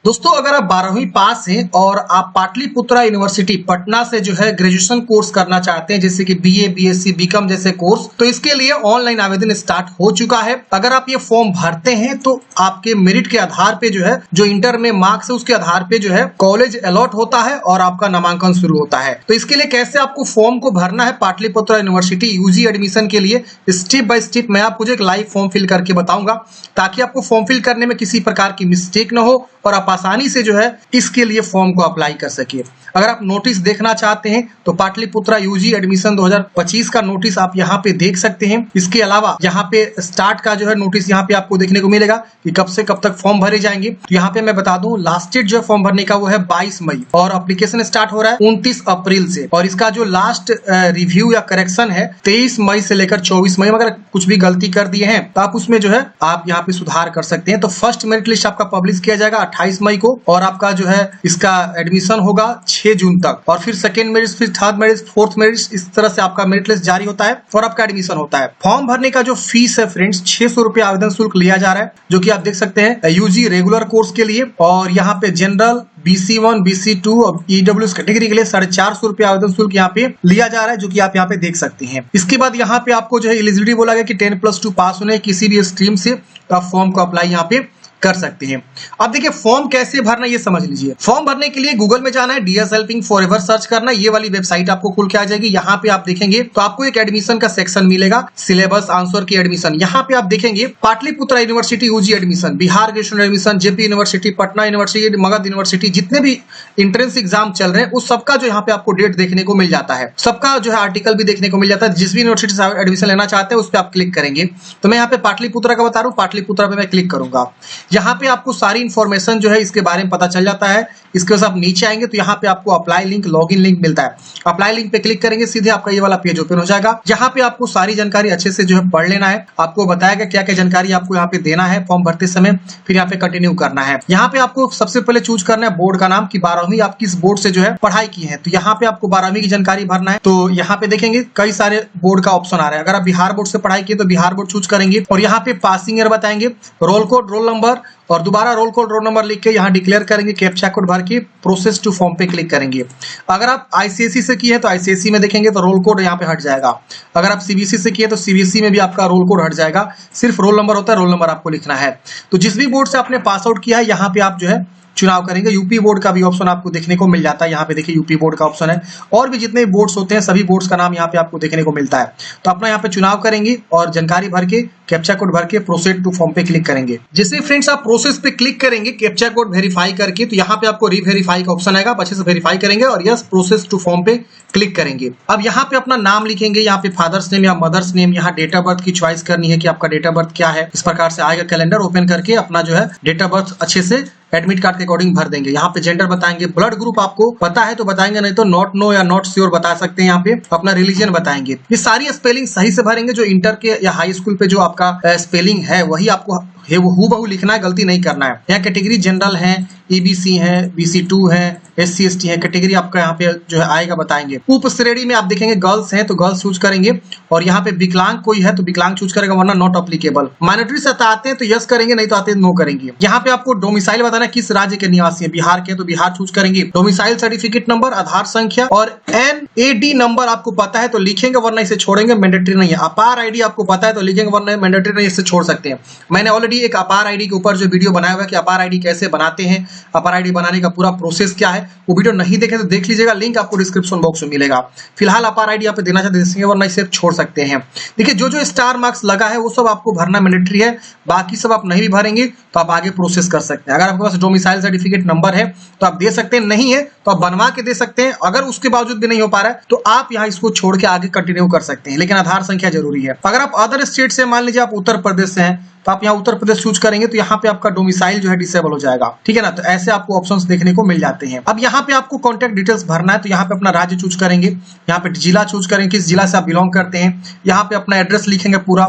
दोस्तों अगर आप 12वीं पास हैं और आप पाटलिपुत्रा यूनिवर्सिटी पटना से जो है ग्रेजुएशन कोर्स करना चाहते हैं जैसे कि बीए, बीएससी, बीकॉम जैसे कोर्स, तो इसके लिए ऑनलाइन आवेदन स्टार्ट हो चुका है। अगर आप ये फॉर्म भरते हैं तो आपके मेरिट के आधार पे जो है जो इंटर में मार्क्स है उसके आधार पे जो है कॉलेज अलॉट होता है और आपका नामांकन शुरू होता है। तो इसके लिए कैसे आपको फॉर्म को भरना है पाटलिपुत्रा यूनिवर्सिटी यूजी एडमिशन के लिए स्टेप बाय स्टेप मैं आपको जो एक लाइव फॉर्म फिल करके बताऊंगा ताकि आपको फॉर्म फिल करने में किसी प्रकार की मिस्टेक न हो और आप आसानी से जो है इसके लिए फॉर्म को अप्लाई कर सके। अगर आप नोटिस देखना चाहते हैं तो पाटलिपुत्रा यूजी एडमिशन 2025 का नोटिस आप यहाँ पे देख सकते हैं। इसके अलावा यहाँ पे स्टार्ट का जो है नोटिस यहाँ पे आपको देखने को मिलेगा कि कब से कब तक फॉर्म भरे जाएंगे। तो यहाँ पे मैं बता दूं लास्ट डेट जो है फॉर्म भरने का वो है 22 मई और एप्लीकेशन स्टार्ट हो रहा है 29 अप्रैल से और इसका जो लास्ट रिव्यू या करेक्शन है 23 मई से लेकर 24 मई में। अगर कुछ भी गलती कर दिए हैं तो आप उसमें जो है आप यहाँ पे सुधार कर सकते हैं। तो फर्स्ट मेरिट लिस्ट आपका पब्लिश किया जाएगा 28 मई को और आपका जो है इसका एडमिशन होगा 6 जून तक और फिर सेकेंड मेरिट, फिर थर्ड मेरिट, फोर्थ मेरिट, इस तरह से आपका मेरिट लिस्ट जारी होता है और आपका एडमिशन होता है। फॉर्म भरने का जो फीस है फ्रेंड्स 600 रुपया आवेदन शुल्क लिया जा रहा है जो कि आप देख सकते हैं यूजी रेगुलर कोर्स के लिए और यहाँ पे जनरल BC1, BC2 और EWS कैटेगरी के लिए 450 रुपया आवेदन शुल्क यहाँ पे लिया जा रहा है जो कि आप यहाँ पे देख सकते हैं। इसके बाद यहाँ पे आपको जो है एलिजिबिलिटी बोला गया कि 10+2 पास होने किसी भी स्ट्रीम से तो आप फॉर्म को अप्लाई यहाँ पे कर सकते हैं। अब देखिए फॉर्म कैसे भरना ये समझ लीजिए। फॉर्म भरने के लिए गूगल में जाना है, DS हेल्पिंग फॉरएवर सर्च करना, ये वाली वेबसाइट आपको खुल के आ जाएगी। यहाँ पे आप देखेंगे तो आपको एक एडमिशन का सेक्शन मिलेगा, सिलेबस, आंसर की एडमिशन। यहाँ पे आप देखेंगे Pataliputra university UG admission, Bihar graduation admission, JP university, Patna university, Magadh university, जितने भी एंट्रेंस एग्जाम चल रहे हैं उस सबका जो यहाँ पे आपको डेट देखने को मिल जाता है, सबका जो है आर्टिकल भी देखने को मिल जाता है। जिस भी यूनिवर्सिटी से एडमिशन लेना चाहते हैं उस पर आप क्लिक करेंगे। तो मैं यहाँ पे पाटलिपुत्रा का बता रहा हूँ, पाटलिपुत्रा पे मैं क्लिक करूंगा। यहाँ पे आपको सारी इंफॉर्मेशन जो है इसके बारे में पता चल जाता है। इसके बाद आप नीचे आएंगे तो यहाँ पे आपको अप्लाई लिंक, लॉगिन लिंक मिलता है। अप्लाई लिंक पे क्लिक करेंगे सीधे आपका ये वाला पेज ओपन हो जाएगा। यहाँ पे आपको सारी जानकारी अच्छे से जो है पढ़ लेना है। आपको बताया गया क्या क्या जानकारी आपको यहाँ पे देना है फॉर्म भरते समय, फिर यहाँ पे कंटिन्यू करना है। यहाँ पे आपको सबसे पहले चूज करना है बोर्ड का नाम कि 12वीं आप किस बोर्ड से जो है पढ़ाई की है। तो यहाँ पे आपको 12वीं की जानकारी भरना है। तो यहाँ पे देखेंगे कई सारे बोर्ड का ऑप्शन आ रहा है। अगर आप बिहार बोर्ड से पढ़ाई की तो बिहार बोर्ड चूज करेंगे और यहाँ पे पासिंग ईयर बताएंगे, रोल कोड, रोल नंबर और दोबारा रोल कोड, रोल नंबर लिख के यहाँ डिक्लेयर करेंगे, कैप्चा कोड भर के प्रोसेस टू फॉर्म पे क्लिक करेंगे। अगर आप आईसीएसई से किए तो आईसीएसई में देखेंगे तो रोल कोड यहाँ पे हट जाएगा। अगर आप सीबीएसई से किए तो सीबीएसई में भी आपका रोल कोड हट जाएगा, सिर्फ रोल नंबर होता है, रोल नंबर आपको लिखना है। तो जिस भी बोर्ड से आपने पास आउट किया है यहाँ पे आप जो है चुनाव करेंगे। यूपी बोर्ड का भी ऑप्शन आपको देखने को मिल जाता है। यहाँ पे देखिए यूपी बोर्ड का ऑप्शन है और भी जितने बोर्ड्स होते हैं सभी बोर्ड्स का नाम यहाँ पे आपको देखने को मिलता है। तो अपना यहाँ पे चुनाव करेंगे और जानकारी भर के कैप्चा कोड भर के प्रोसीड टू फॉर्म पे क्लिक करेंगे। जैसे फ्रेंड्स आप प्रोसेस पे क्लिक करेंगे कैप्चा कोड वेरीफाई करके तो यहाँ पे आपको रीवेरीफाई का ऑप्शन आएगा। आप अच्छे से वेरीफाई करेंगे और यस प्रोसेस टू फॉर्म पे क्लिक करेंगे। अब यहाँ पे अपना नाम लिखेंगे, यहाँ पे फादर्स नेम या मदर्स नेम, यहाँ डेट ऑफ बर्थ की चॉइस करनी है कि आपका डेट ऑफ बर्थ क्या है। इस प्रकार से आएगा कैलेंडर ओपन करके अपना जो है डेट ऑफ बर्थ अच्छे से एडमिट कार्ड के अकॉर्डिंग भर देंगे। यहाँ पे जेंडर बताएंगे, ब्लड ग्रुप आपको पता है तो बताएंगे, नहीं तो नॉट नो या नॉट श्योर बता सकते हैं। यहाँ पे अपना रिलीजन बताएंगे। ये सारी स्पेलिंग सही से भरेंगे। जो इंटर के या हाई स्कूल पे जो आपका स्पेलिंग है वही आपको हूबहू लिखना है, गलती नहीं करना है। यहाँ कैटेगरी जनरल है, EBC है, BC2 है, SC ST है, कैटेगरी आपका यहाँ पे जो है आएगा बताएंगे। उप श्रेणी में आप देखेंगे गर्ल्स हैं तो गर्ल्स चूज करेंगे और यहाँ पे विकलांग कोई है तो विकलांग चूज करेगा वरना नॉट अप्लीकेबल। माइनॉरिटी से आते हैं तो यस करेंगे, नहीं तो आते हैं नो करेंगे। यहाँ पे आपको डोमिसाइल बताना किस राज्य के निवासी है। बिहार के तो बिहार चूज करेंगे। डोमिसाइल सर्टिफिकेट नंबर, आधार संख्या और NAD नंबर आपको पता है तो लिखेंगे वरना इसे छोड़ेंगे, मैंडेटरी नहीं है। अपार ID आपको पता है तो लिखेंगे वरना मैंडेटरी नहीं, इसे छोड़ सकते हैं। मैंने ऑलरेडी एक अपार ID के ऊपर जो वीडियो बनाया हुआ है कि अपार ID कैसे बनाते हैं, अपार ID बनाने का पूरा प्रोसेस क्या है, वो वीडियो नहीं देखे तो देख लीजिएगा, लिंक आपको डिस्क्रिप्शन बॉक्स में मिलेगा। फिलहाल अपार ID आप देना चाहते हैं वरना इसे छोड़ सकते हैं। देखिए जो स्टार मार्क्स लगा है वो सब आपको भरना मैंडेटरी है, बाकी सब आप नहीं भी भरेंगे तो आप आगे प्रोसेस कर सकते हैं। अगर आपके पास डोमिसाइल सर्टिफिकेट नंबर है तो आप दे सकते हैं, नहीं है तो आप बनवा के दे सकते हैं। अगर उसके बावजूद भी नहीं हो पा रहा है तो आप यहाँ इसको छोड़ के आगे कंटिन्यू कर सकते हैं, लेकिन आधार संख्या जरूरी है। अगर आप अदर स्टेट से, मान लीजिए आप उत्तर प्रदेश से हैं तो आप यहाँ उत्तर प्रदेश चूज करेंगे तो यहाँ पे आपका डोमिसाइल जो है डिसेबल हो जाएगा, ठीक है ना। तो ऐसे आपको ऑप्शंस देखने को मिल जाते हैं। अब यहाँ पे आपको कॉन्टैक्ट डिटेल्स भरना है तो यहाँ पे अपना राज्य चूज करेंगे, यहाँ पे जिला चूज करेंगे, किस जिला से आप बिलोंग करते हैं। यहाँ पे अपना एड्रेस लिखेंगे पूरा,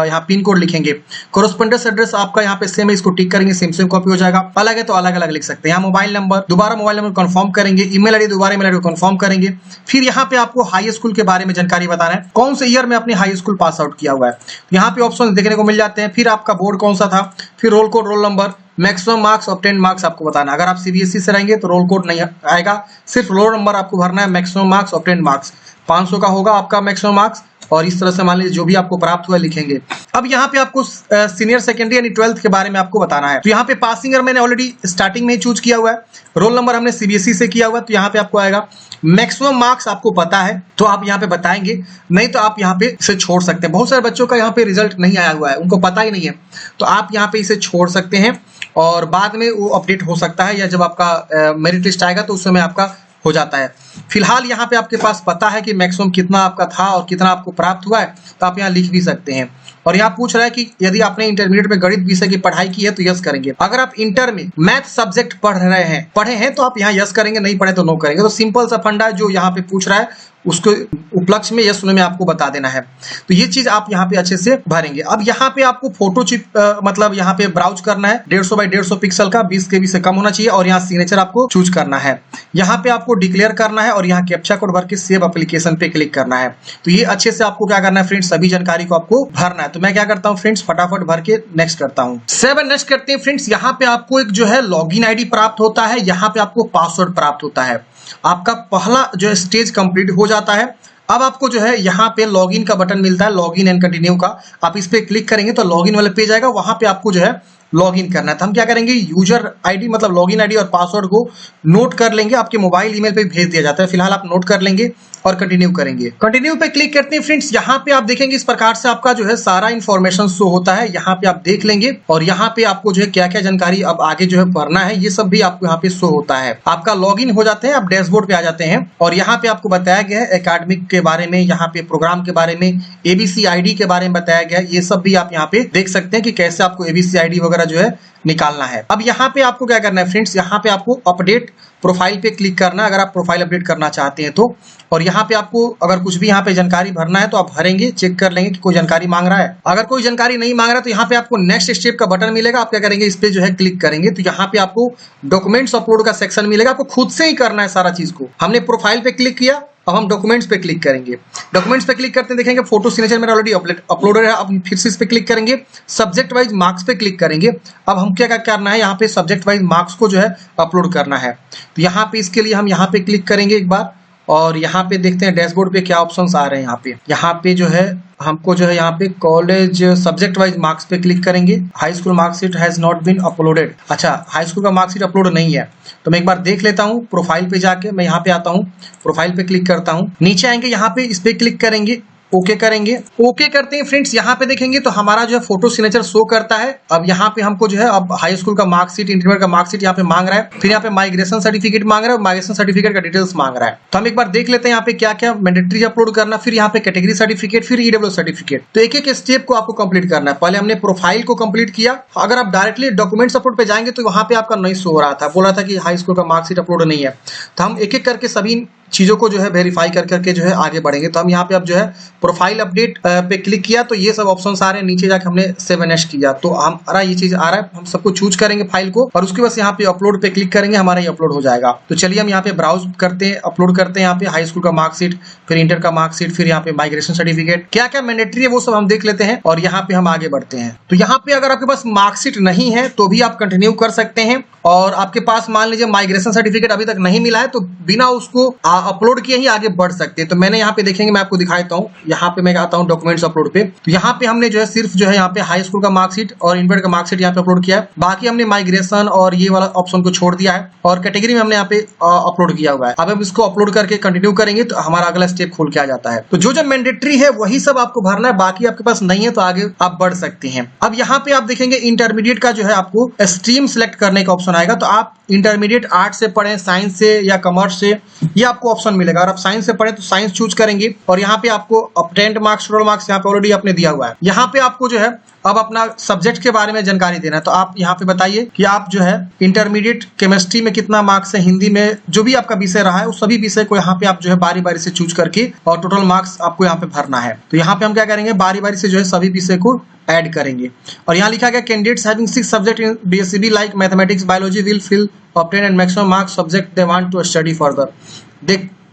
यहाँ पिन कोड लिखेंगे। कोरेस्पोंडेंस एड्रेस आपका यहाँ पे सेम है, इसको टिक करेंगे, सेम कॉपी हो जाएगा। अलग है तो अलग अलग लिख सकते हैं। यहाँ मोबाइल नंबर, दोबारा मोबाइल नंबर कंफर्म करेंगे। ईमेल आईडी, दोबारा ईमेल आईडी कंफर्म करेंगे। फिर यहाँ पे आपको हाई स्कूल के बारे में जानकारी बताना है, कौन से ईयर में अपने हाई स्कूल पास आउट किया हुआ है। यहाँ पे ऑप्शन देखने को मिल जाते हैं। फिर फिर आपका बोर्ड कौन सा था, फिर roll code, roll number, maximum marks, obtained marks आपको बताना। अगर आप सीबीएसई से रहेंगे तो रोल कोड नहीं आएगा, सिर्फ रोल नंबर आपको भरना है, मैक्सिमम मार्क्स, ऑब्टेन्ड मार्क्स 500 का होगा आपका मैक्सिमम मार्क्स, और इस तरह से मान लीजिए जो भी आपको प्राप्त हुआ लिखेंगे। अब यहाँ पे आपको सीनियर सेकेंडरी यानी 12th के बारे में आपको बताना है। तो यहाँ पे पासिंग ईयर मैंने ऑलरेडी स्टार्टिंग में ही चूज किया हुआ है, रोल नंबर हमने सीबीएसई से किया हुआ है, तो यहाँ पे आपको आएगा। मैक्सिमम मार्क्स आपको पता है तो आप यहाँ पे बताएंगे, नहीं तो आप यहाँ पे इसे छोड़ सकते हैं। बहुत सारे बच्चों का यहाँ पे रिजल्ट नहीं आया हुआ है, उनको पता ही नहीं है, तो आप यहाँ पे इसे छोड़ सकते हैं और बाद में वो अपडेट हो सकता है, या जब आपका मेरिट लिस्ट आएगा तो उस समय आपका हो जाता है। फिलहाल यहाँ पे आपके पास पता है कि मैक्सिमम कितना आपका था और कितना आपको प्राप्त हुआ है, तो आप यहाँ लिख भी सकते हैं। और यहाँ पूछ रहा है कि यदि आपने इंटरमीडिएट में गणित विषय की पढ़ाई की है तो यस करेंगे। अगर आप इंटर में मैथ सब्जेक्ट पढ़े हैं तो आप यहाँ यस करेंगे, नहीं पढ़े तो नो करेंगे। तो सिंपल सा फंडा जो यहाँ पे पूछ रहा है उसको उपलक्ष्य में यस में आपको बता देना है। तो ये चीज आप यहाँ पे अच्छे से भरेंगे। अब यहाँ पे आपको फोटो चिप मतलब यहाँ पे ब्राउज करना है 150 बाई 150 पिक्सल का, 20 KB से कम होना चाहिए, और यहाँ सिग्नेचर आपको चूज करना है। यहाँ पे आपको डिक्लेयर करना है और यहाँ कैप्चा कोड भर के सेव एप्लीकेशन पे क्लिक करना है। तो ये अच्छे से आपको क्या करना है फ्रेंड्स, सभी जानकारी को आपको भरना है। तो मैं क्या करता हूँ फ्रेंड्स, फटाफट भर के नेक्स्ट करता हूँ। 7 नेक्स्ट करते हैं फ्रेंड्स। यहाँ पे आपको एक जो है लॉगिन आईडी प्राप्त होता है, यहाँ पे आपको पासवर्ड प्राप्त होता है। आपका पहला जो है स्टेज कंप्लीट हो जाता है। अब आपको जो है यहाँ पे लॉगिन का बटन मिलता है, लॉगिन एंड कंटिन्यू का। आप इस पे क्लिक करेंगे तो लॉगिन वाले पेज आएगा, वहां पे आपको जो है लॉगिन करना है। तो हम क्या करेंगे, यूजर आईडी मतलब लॉगिन आईडी और पासवर्ड को नोट कर लेंगे, आपके मोबाइल ईमेल पे भेज दिया जाता है। फिलहाल आप नोट कर लेंगे और कंटिन्यू करेंगे। कंटिन्यू पे क्लिक करते हैं फ्रेंड्स। यहाँ पे आप देखेंगे इस प्रकार से आपका जो है सारा इंफॉर्मेशन शो होता है, यहाँ पे आप देख लेंगे, और यहाँ पे आपको जो है क्या क्या जानकारी अब आगे जो है भरना है ये सब भी आपको यहाँ पे शो होता है। आपका लॉगिन हो जाते हैं, आप डैशबोर्ड पे आ जाते हैं, और यहाँ पे आपको बताया गया है एकेडमिक के बारे में, यहाँ पे प्रोग्राम के बारे में, एबीसी आईडी के बारे में बताया गया है। ये सब भी आप यहाँ पे देख सकते हैं कि कैसे आपको एबीसी आईडी वगैरह जो है निकालना है। अब यहाँ पे आपको क्या करना है फ्रेंड्स, यहाँ पे आपको अपडेट प्रोफाइल पे क्लिक करना है अगर आप प्रोफाइल अपडेट करना चाहते हैं तो। और यहाँ पे आपको अगर कुछ भी यहाँ पे जानकारी भरना है तो आप भरेंगे, चेक कर लेंगे कि कोई जानकारी मांग रहा है। अगर कोई जानकारी नहीं मांग रहा है तो यहाँ पे आपको नेक्स्ट स्टेप का बटन मिलेगा, आप क्या करेंगे इस पे जो है क्लिक करेंगे, तो यहाँ पे आपको डॉक्यूमेंट्स अपलोड का सेक्शन मिलेगा। आपको खुद से ही करना है सारा चीज को। हमने प्रोफाइल पे क्लिक किया, अब हम डॉक्यूमेंट्स पे क्लिक करेंगे। डॉक्यूमेंट्स पे क्लिक करते हैं, देखेंगे फोटो सिग्नेचर मेरा ऑलरेडी अपलोडेड है। अब फिर से इस पे क्लिक करेंगे, सब्जेक्ट वाइज मार्क्स पे क्लिक करेंगे। अब हम क्या करना है, यहाँ पे सब्जेक्ट वाइज मार्क्स को जो है अपलोड करना है। तो यहाँ पे इसके लिए हम यहाँ पे क्लिक करेंगे एक बार, और यहाँ पे देखते हैं डैशबोर्ड पे क्या ऑप्शंस आ रहे हैं। यहाँ पे जो है हमको जो है यहाँ पे कॉलेज सब्जेक्ट वाइज मार्क्स पे क्लिक करेंगे। High school marksheet has not been uploaded. अच्छा, हाई स्कूल का मार्कशीट अपलोड नहीं है, तो मैं एक बार देख लेता हूँ। प्रोफाइल पे जाके मैं यहाँ पे आता हूँ, प्रोफाइल पे क्लिक करता हूँ, नीचे आएंगे, यहाँ पे इस पे क्लिक करेंगे, ओके करेंगे। ओके करते हैं फ्रेंड्स, यहाँ पे देखेंगे तो हमारा जो है फोटो सिग्नेचर शो करता है। अब यहाँ पे हमको जो है अब हाई स्कूल का मार्कशीट, इंटरमीडिएट का मार्कशीट यहाँ पे मांग रहा है, फिर यहाँ पे माइग्रेशन सर्टिफिकेट मांग रहा है, माइग्रेशन सर्टिफिकेट का डिटेल्स मांग रहा है। तो हम एक बार देख लेते हैं यहाँ पे क्या क्या मैंडेटरी अपलोड करना, फिर यहाँ पे कैटेगरी सर्टिफिकेट, फिर ईडब्ल्यू सर्टिफिकेट। तो एक एक स्टेप को आपको कंप्लीट करना है। पहले हमने प्रोफाइल को कंप्लीट किया। अगर आप डायरेक्टली डॉक्यूमेंट्स अपलोड पे जाएंगे तो वहां पे आपका नहीं शो हो रहा था, बोल रहा था कि हाई स्कूल का मार्कशीट अपलोड नहीं है। तो हम एक एक करके सभी चीजों को जो है वेरीफाई कर करके जो है आगे बढ़ेंगे। तो हम यहाँ पे अब जो है प्रोफाइल अपडेट पे क्लिक किया तो ये सब ऑप्शंस आ रहे हैं। नीचे जाके हमने 7H किया तो हमारा ये चीज आ रहा है। हम सबको चूज करेंगे फाइल को, और उसके बाद यहाँ पे अपलोड पे क्लिक करेंगे, हमारा ये अपलोड हो जाएगा। तो चलिए हम यहाँ पे ब्राउज करते हैं, अपलोड करते हैं यहाँ पे हाई स्कूल का मार्कशीट, फिर इंटर का मार्कशीट, फिर यहाँ पे माइग्रेशन सर्टिफिकेट, क्या क्या मैंडेटरी है वो सब हम देख लेते हैं, और यहाँ पे हम आगे बढ़ते हैं। तो यहाँ पे अगर आपके पास मार्कशीट नहीं है तो भी आप कंटिन्यू कर सकते हैं, और आपके पास मान लीजिए माइग्रेशन सर्टिफिकेट अभी तक नहीं मिला है तो बिना उसको अपलोड किए ही आगे बढ़ सकते हैं। तो मैंने यहाँ पे देखेंगे, मैं आपको दिखाता हूँ, यहाँ पे मैं आता हूँ डॉक्यूमेंट्स अपलोड पे। तो यहाँ पे हमने जो है सिर्फ जो है यहाँ पे हाई स्कूल का मार्कशीट और इंटर का मार्कशीट यहाँ पे अपलोड किया है। बाकी हमने माइग्रेशन और ये वाला ऑप्शन को छोड़ दिया है, और कैटेगरी में हमने यहाँ पे अपलोड किया हुआ है। अब हम इसको अपलोड करके कंटिन्यू करेंगे तो हमारा अगला स्टेप खोल के आ जाता है। तो जो मैंडेटरी है वही सब आपको भरना है, बाकी आपके पास नहीं है तो आगे आप बढ़ सकते हैं। अब यहाँ पे आप देखेंगे इंटरमीडिएट का जो है आपको स्ट्रीम सिलेक्ट करने का ऑप्शन आएगा। तो आप इंटरमीडिएट आर्ट से पढ़ें, साइंस से या कॉमर्स से, ये आपको ऑप्शन मिलेगा। अगर आप साइंस से पढ़ें तो साइंस चूज करेंगे, और यहाँ पे आपको ऑब्टेन्ड मार्क्स, टोटल मार्क्स यहाँ पे ऑलरेडी आपने दिया हुआ है। यहाँ पे आपको जो है अब अपना सब्जेक्ट के बारे में जानकारी देना है। तो आप यहाँ पे बताइए कि आप जो है इंटरमीडिएट केमिस्ट्री में कितना मार्क्स है, हिंदी में जो भी आपका विषय रहा है उस सभी विषय को यहाँ पे आप जो है बारी बारी से चूज करके और टोटल मार्क्स आपको यहाँ पे भरना है। तो यहाँ पे हम क्या करेंगे, बारी बारी से जो है सभी विषय को ऐड करेंगे। और यहाँ लिखा गया candidates having 6 subject in BSCB like mathematics, biology will fill obtain and maximum marks subject they want to study further.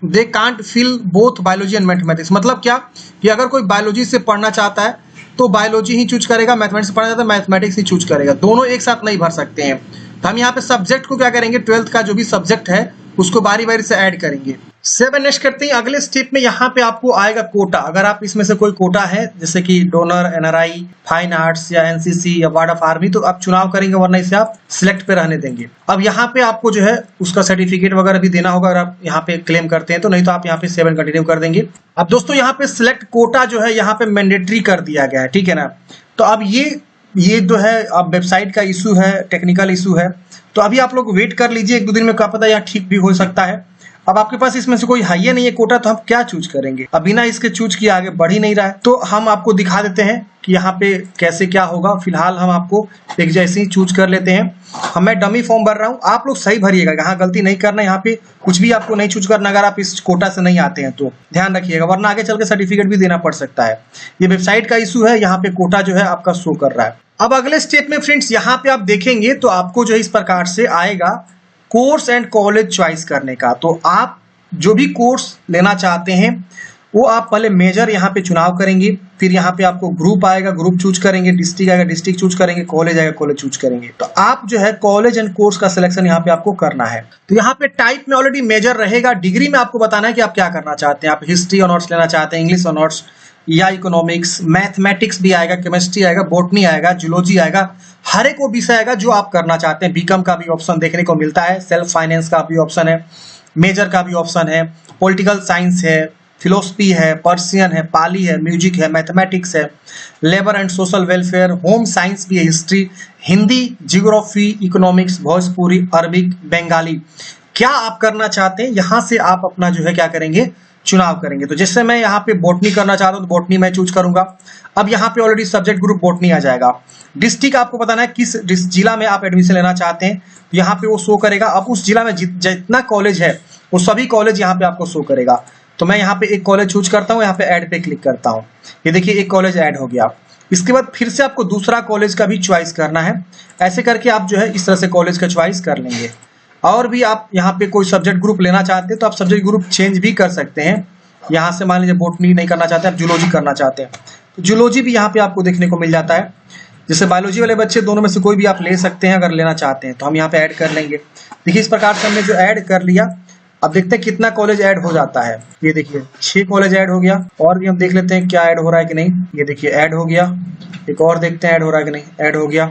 They can't fill both biology and mathematics. मतलब क्या कि अगर कोई बायोलॉजी से पढ़ना चाहता है तो बायोलॉजी ही चूज करेगा, मैथमेटिक्स पढ़ना चाहता है मैथमेटिक्स ही चूज करेगा, दोनों एक साथ नहीं भर सकते हैं। तो हम यहाँ पे सब्जेक्ट को क्या करेंगे, 12th का जो भी सब्जेक्ट है उसको बारी बारी से ऐड करेंगे। 7 नेक्स्ट करते हैं। अगले स्टेप में यहाँ पे आपको आएगा कोटा। अगर आप इसमें से कोई कोटा है जैसे कि डोनर, एनआरआई, फाइन आर्ट्स या एनसीसी या वार्ड ऑफ आर्मी, तो आप चुनाव करेंगे, वरना इसे आप सिलेक्ट पे रहने देंगे। अब यहाँ पे आपको जो है उसका सर्टिफिकेट वगैरह भी देना होगा अगर आप यहाँ पे क्लेम करते हैं तो, नहीं तो आप यहाँ पे 7 कंटिन्यू कर देंगे। अब दोस्तों यहाँ पे सिलेक्ट कोटा जो है यहाँ पे मैंडेटरी कर दिया गया है, ठीक है ना। तो अब ये जो है अब वेबसाइट का इशू है, टेक्निकल इशू है, तो अभी आप लोग वेट कर लीजिए, 1-2 दिन में क्या पता यहाँ ठीक भी हो सकता है। अब आपके पास इसमें से कोई है ही नहीं है कोटा, तो हम क्या चूज करेंगे। अब बिना इसके चूज किए आगे बढ़ ही नहीं रहा है, तो हम आपको दिखा देते हैं कि यहाँ पे कैसे क्या होगा। फिलहाल हम आपको एक जैसे ही चूज कर लेते हैं। मैं डमी फॉर्म भर रहा हूँ, आप लोग सही भरिएगा, यहाँ गलती नहीं करना, यहाँ पे कुछ भी आपको नहीं चूज करना अगर आप इस कोटा से नहीं आते हैं तो ध्यान रखिएगा, वरना आगे चल के सर्टिफिकेट भी देना पड़ सकता है। ये वेबसाइट का इशू है, यहाँ पे कोटा जो है आपका शो कर रहा है। अब अगले स्टेप में फ्रेंड्स यहाँ पे आप देखेंगे तो आपको जो है इस प्रकार से आएगा कोर्स एंड कॉलेज चॉइस करने का। तो आप जो भी कोर्स लेना चाहते हैं वो आप पहले मेजर यहाँ पे चुनाव करेंगे, फिर यहाँ पे आपको ग्रुप आएगा, ग्रुप चूज करेंगे, डिस्ट्रिक्ट आएगा, डिस्ट्रिक्ट चूज करेंगे, कॉलेज आएगा, कॉलेज चूज करेंगे। तो आप जो है कॉलेज एंड कोर्स का सिलेक्शन यहाँ पे आपको करना है। तो यहाँ पे टाइप में ऑलरेडी मेजर रहेगा, डिग्री में आपको बताना है कि आप क्या करना चाहते हैं। आप हिस्ट्री ऑनर्स लेना चाहते हैं, इंग्लिश ऑनर्स या इकोनॉमिक्स, मैथमेटिक्स भी आएगा, केमिस्ट्री आएगा, बॉटनी आएगा, जूलॉजी आएगा, हर एक वो विषय आएगा जो आप करना चाहते हैं। बीकॉम का भी ऑप्शन देखने को मिलता है, सेल्फ फाइनेंस का भी ऑप्शन है, मेजर का भी ऑप्शन है, पॉलिटिकल साइंस है, फिलोसफी है, पर्शियन है, पाली है, म्यूजिक है, मैथमेटिक्स है, labour and social welfare, home science भी है, history, Hindi, geography, economics, Bhojpuri, Arabic, Bengali. क्या आप करना चाहते हैं यहाँ से आप अपना जो है क्या करेंगे, चुनाव करेंगे। तो जैसे मैं यहाँ पे बॉटनी करना चाहता हूँ तो बॉटनी मैं चूज करूंगा। अब यहाँ पे ऑलरेडी सब्जेक्ट ग्रुप बॉटनी आ जाएगा। डिस्ट्रिक्ट आपको बताना है किस जिला में आप एडमिशन लेना चाहते हैं, तो यहाँ पे वो शो करेगा। अब उस जिला में जितना कॉलेज है वो सभी कॉलेज यहाँ पे आपको शो करेगा। तो मैं यहाँ पे एक कॉलेज चूज करता हूँ, यहाँ पे ऐड पे क्लिक करता हूँ, ये देखिए एक कॉलेज ऐड हो गया। इसके बाद फिर से आपको दूसरा कॉलेज का भी चॉइस करना है। ऐसे करके आप जो है इस तरह से कॉलेज का चॉइस कर लेंगे। और भी आप यहाँ पे कोई सब्जेक्ट ग्रुप लेना चाहते हैं तो आप सब्जेक्ट ग्रुप चेंज भी कर सकते हैं। यहाँ से मान लीजिए बॉटनी नहीं करना चाहते, आप जूलॉजी करना चाहते हैं तो जूलॉजी भी यहाँ पे आपको देखने को मिल जाता है। जैसे बायोलॉजी वाले बच्चे दोनों में से कोई भी आप ले सकते हैं अगर लेना चाहते हैं, तो हम यहाँ पे ऐड कर लेंगे। देखिए इस प्रकार से हमने जो ऐड कर लिया। अब देखते हैं कितना कॉलेज ऐड हो जाता है। ये देखिए 6 कॉलेज ऐड हो गया। और भी हम देख लेते हैं क्या ऐड हो रहा है कि नहीं। ये देखिए ऐड हो गया। एक और देखते हैं ऐड हो रहा है कि नहीं, ऐड हो गया।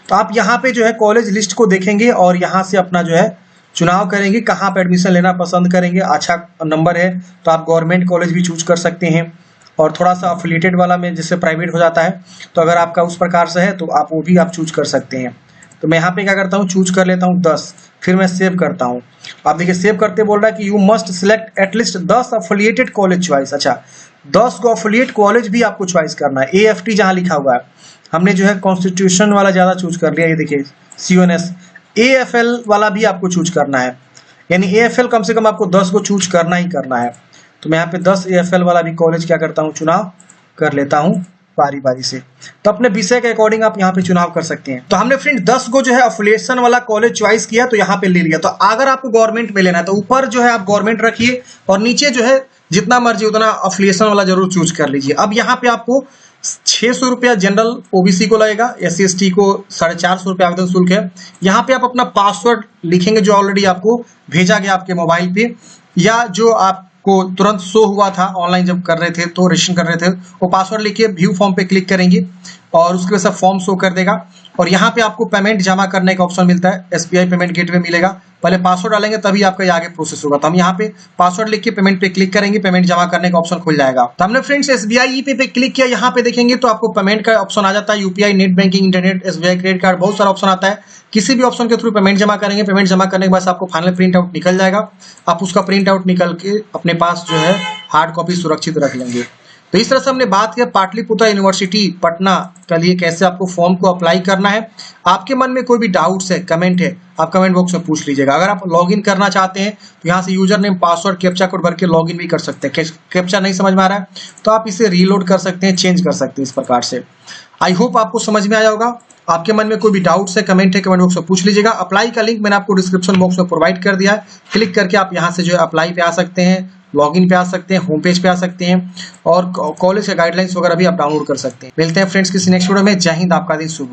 तो आप यहाँ पे जो है कॉलेज लिस्ट को देखेंगे और यहाँ से अपना जो है चुनाव करेंगे, कहाँ पे एडमिशन लेना पसंद करेंगे। अच्छा नंबर है तो आप गवर्नमेंट कॉलेज भी चूज कर सकते हैं, और थोड़ा सा अफिलिएटेड वाला में जैसे प्राइवेट हो जाता है, तो अगर आपका उस प्रकार से है तो आप वो भी आप चूज कर सकते हैं। तो मैं यहाँ पे क्या करता हूँ, चूज कर लेता हूँ 10, फिर मैं सेव करता हूँ। आप देखिए सेव करते बोल रहा है कि you must select at least 10 affiliated college choice. अच्छा 10 को अफिलिएट कॉलेज भी आपको चॉइस करना है। AFT जहाँ लिखा हुआ है, हमने जो है कॉन्स्टिट्यूशन वाला ज्यादा चूज कर लिया। ये देखिए CONS, AFL वाला भी आपको चूज करना है, यानी AFL कम से कम आपको 10 को चूज करना ही करना है। तो मैं यहाँ पे 10 AFL वाला भी कॉलेज क्या करता हूँ, चुनाव कर लेता हूँ बारी बारी से। तो अपने विषय के अकॉर्डिंग आप यहाँ पे चुनाव कर सकते हैं। तो हमने फ्रेंड 10 को जो है अफिलिएशन वाला कॉलेज चॉइस किया, तो यहाँ पे ले लिया। तो अगर आपको गवर्नमेंट में लेना है तो ऊपर जो है आप गवर्नमेंट रखिए और नीचे जो है जितना मर्जी उतना अफिलिएशन वाला जरूर चूज कर लीजिए। अब यहाँ पे आपको 600 रुपया जनरल OBC को लगेगा, SC ST को 450 रुपया आवेदन शुल्क है। यहाँ पे आप अपना पासवर्ड लिखेंगे जो ऑलरेडी आपको भेजा गया आपके मोबाइल पे, या जो आपको तुरंत शो हुआ था ऑनलाइन जब कर रहे थे तो रजिस्ट्रेशन कर रहे थे, वो पासवर्ड लिखिए, व्यू फॉर्म पे क्लिक करेंगे और उसके वजह से फॉर्म शो कर देगा। और यहाँ पे आपको पेमेंट जमा करने का ऑप्शन मिलता है, SBI पेमेंट गेटवे मिलेगा। पहले पासवर्ड डालेंगे तभी आपका आगे प्रोसेस होगा। तो हम यहाँ पे पासवर्ड लिख के पेमेंट पे क्लिक करेंगे, पेमेंट जमा करने का ऑप्शन खुल जाएगा। तो हमने फ्रेंड्स SBI E-Pay पे क्लिक किया, यहाँ पे देखेंगे तो आपको पेमेंट का ऑप्शन आ जाता है, UPI, net banking, internet, SBI credit card, बहुत सारा ऑप्शन आता है। किसी भी ऑप्शन के थ्रू पेमेंट जमा करेंगे, पेमेंट जमा करने के बाद आपको फाइनल प्रिंट आउट निकल जाएगा। आप उसका प्रिंट आउट निकल के अपने पास जो है हार्ड कॉपी सुरक्षित रख लेंगे। तो इस तरह से हमने बात किया पाटलिपुत्र यूनिवर्सिटी पटना के लिए कैसे आपको फॉर्म को अप्लाई करना है। आपके मन में कोई भी डाउट्स है, कमेंट है, आप कमेंट बॉक्स में पूछ लीजिएगा। अगर आप लॉगिन करना चाहते हैं तो यहाँ से user name, password, captcha code भर के लॉगिन भी कर सकते हैं। कैप्चा नहीं समझ में आ रहा है तो आप इसे रीलोड कर सकते हैं, चेंज कर सकते हैं इस प्रकार से। आई होप आपको समझ में आया होगा। आपके मन में कोई भी डाउट्स है, कमेंट है, कमेंट बॉक्स में पूछ लीजिएगा। अप्लाई का लिंक मैंने आपको डिस्क्रिप्शन बॉक्स में प्रोवाइड कर दिया है, क्लिक करके आप यहाँ से जो है अप्लाई पे आ सकते हैं लॉगिन पे आ सकते हैं, होम पेज पे आ सकते हैं और कॉलेज के गाइडलाइंस वगैरह भी आप डाउनलोड कर सकते हैं। मिलते हैं फ्रेंड्स किसी नेक्स्ट वीडियो में। जय हिंद, आपका दिन शुभ हो।